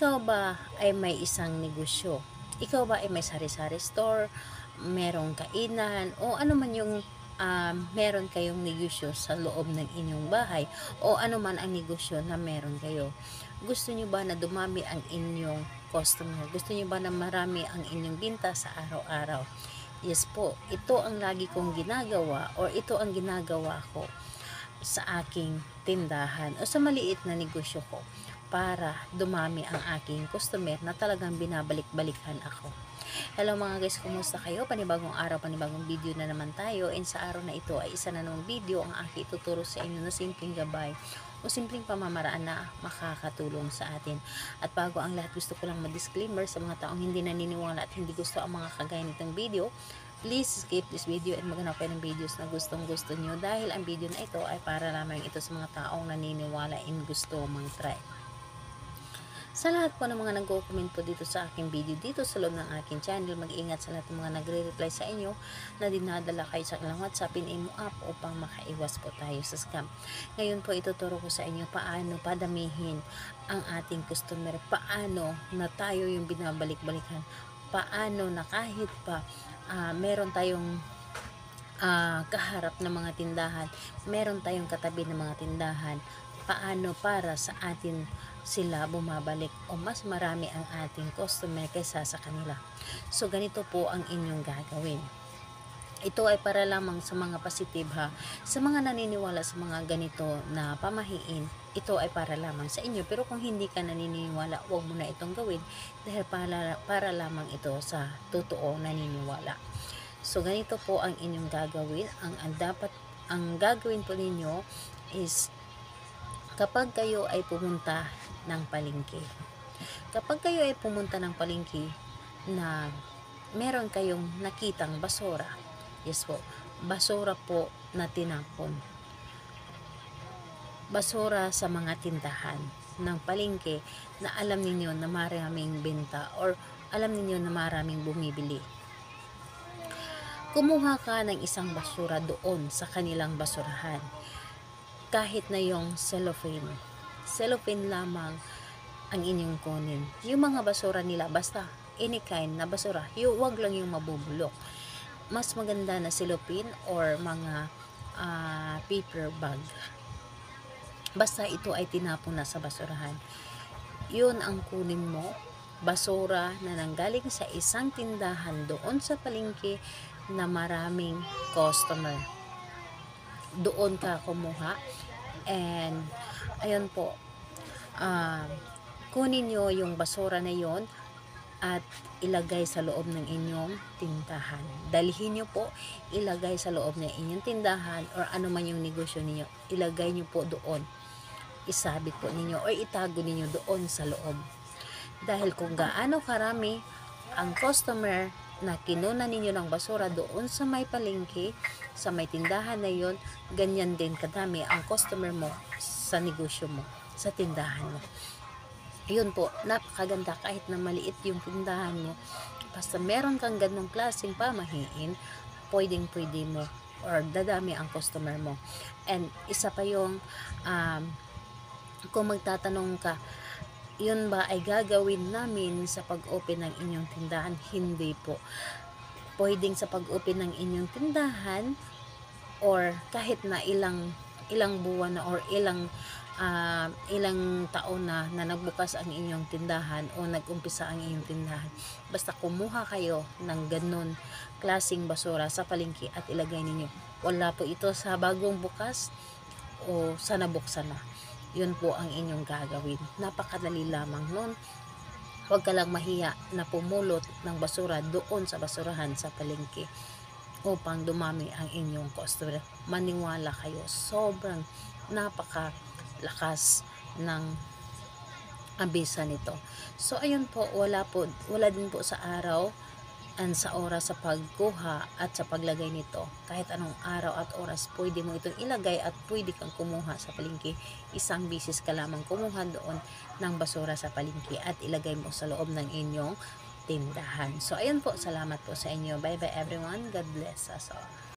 Ikaw ba ay may isang negosyo? Ikaw ba ay may sari-sari store, merong kainan, o ano man yung meron kayong negosyo sa loob ng inyong bahay, o ano man ang negosyo na meron kayo? Gusto nyo ba na dumami ang inyong customer? Gusto nyo ba na marami ang inyong binta sa araw-araw? Yes po, ito ang lagi kong ginagawa, or ito ang ginagawa ko sa aking tindahan o sa maliit na negosyo ko para dumami ang aking customer na talagang binabalik-balikan ako. Hello mga guys, kumusta kayo? Panibagong araw, panibagong video na naman tayo, and sa araw na ito ay isa na namang video ang aking ituturo sa inyo na simpleng gabay o simpleng pamamaraan na makakatulong sa atin. At bago ang lahat, gusto ko lang ma-disclaimer sa mga taong hindi naniniwala at hindi gusto ang mga kagaya nitong video. Please skip this video and maghanap kayo ng videos na gustong gusto nyo, dahil ang video na ito ay para lamang ito sa mga taong naniniwala and gusto mang-try. Sa lahat po ng mga nag-comment po dito sa aking video, dito sa loob ng aking channel, mag-ingat sa lahat ng mga nagre-reply sa inyo na dinadala kayo sa kanilang WhatsApp, in-imo app upang makaiwas po tayo sa scam. Ngayon po ituturo ko sa inyo paano padamihin ang ating customer, paano na tayo yung binabalik-balikan, paano na kahit pa meron tayong kaharap ng mga tindahan, meron tayong katabi ng mga tindahan, paano para sa atin sila bumabalik o mas marami ang ating customer kaysa sa kanila. So ganito po ang inyong gagawin. Ito ay para lamang sa mga positive ha. Sa mga naniniwala sa mga ganito na pamahiin, ito ay para lamang sa inyo. Pero kung hindi ka naniniwala, huwag mo na itong gawin, dahil para lamang ito sa totoo naniniwala. So ganito po ang inyong gagawin. Ang gagawin po ninyo is kapag kayo ay pumunta ng palengke. Kapag kayo ay pumunta ng palengke na meron kayong nakitang basura, yes po, basura po na tinapon, basura sa mga tindahan ng palengke na alam ninyo na maraming benta or alam ninyo na maraming bumibili. Kumuha ka ng isang basura doon sa kanilang basurahan. Kahit na yung cellophane lamang ang inyong kunin. Yung mga basura nila, basta any kind na basura, huwag lang yung mabubulok. Mas maganda na cellophane or mga paper bag. Basta ito ay tinapon na sa basurahan. Yun ang kunin mo, basura na nanggaling sa isang tindahan doon sa palengke na maraming customer. Doon ka kumuha, and ayun po, kunin nyo yung basura na yon at ilagay sa loob ng inyong tindahan. Dalhin nyo po, ilagay sa loob ng inyong tindahan or ano man yung negosyo niyo, ilagay nyo po doon. Isabit po ninyo o itago ninyo doon sa loob. Dahil kung gaano karami ang customer na kinuna ninyo ng basura doon sa may palengke, sa may tindahan na yon, ganyan din kadami ang customer mo sa negosyo mo, sa tindahan mo. Yun po, napakaganda kahit na maliit yung tindahan mo, basta meron kang ganong klaseng pamahiin, pwede mo or dadami ang customer mo. And isa pa yung kung magtatanong ka, yun ba ay gagawin namin sa pag-open ng inyong tindahan? Hindi po. Pwedeng sa pag-open ng inyong tindahan or kahit na ilang buwan na or ilang taon na nagbukas ang inyong tindahan o nag-umpisa ang inyong tindahan. Basta kumuha kayo ng ganun klaseng basura sa palengke at ilagay ninyo. Wala po ito sa bagong bukas o sa nabuksan na. Yun po ang inyong gagawin. Napakadali lamang nun. Huwag ka lang mahiya na pumulot ng basura doon sa basurahan sa palengke upang dumami ang inyong customer. Maniwala kayo, sobrang napakalakas ng abisa nito. So ayun po, wala din po sa araw and sa oras sa pagkuha at sa paglagay nito. Kahit anong araw at oras, pwede mo itong ilagay at pwede kang kumuha sa palengke. Isang bisis ka lamang kumuha doon ng basura sa palengke at ilagay mo sa loob ng inyong tindahan. So ayun po, salamat po sa inyo. Bye bye everyone. God bless us all.